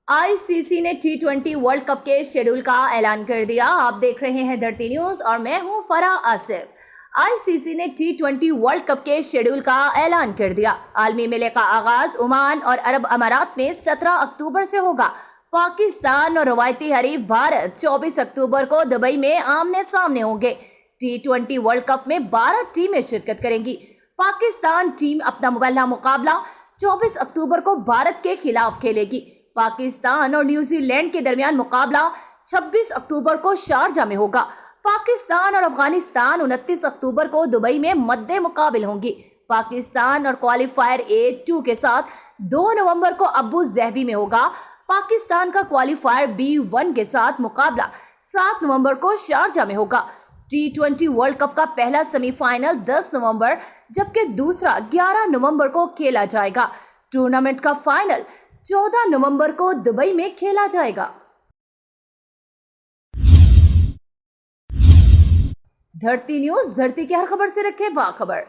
ICC ने टी20 world cup के schedule का ऐलान कर दिया। आप देख रहे हैं धरती न्यूज और मैं हूं फराह आसिफ। आईसीसी ने टी20 वर्ल्ड कप के शेड्यूल का ऐलान कर दिया। आलमी मेले का आगाज ओमान और अरब अमारात में 17 अक्टूबर से होगा। पाकिस्तान और रवायती हरीफ भारत 24 अक्टूबर को दुबई में आमने सामने होंगे। टी20 वर्ल्ड कप में 12 टीमें शिरकत करेंगी। पाकिस्तान टीम अपना पहला मुकाबला 24 अक्टूबर को भारत के खिलाफ खेलेगी। पाकिस्तान और न्यूजीलैंड के दरमियान मुकाबला 26 अक्टूबर को शारजा में होगा। पाकिस्तान और अफगानिस्तान 29 अक्टूबर को दुबई में मद्दे मुकाबिल होंगी। पाकिस्तान और क्वालिफायर A2 के साथ 2 नवंबर को अबू ज़हबी में होगा। पाकिस्तान का क्वालिफायर B1 के साथ मुकाबला 7 नवंबर को शारजा में होगा। टी20 वर्ल्ड कप का पहला सेमीफाइनल 10 नवंबर जबकि दूसरा 11 नवंबर को खेला जाएगा। टूर्नामेंट का फाइनल 14 नवंबर को दुबई में खेला जाएगा। धरती न्यूज, धरती की हर खबर से रखे बाखबर।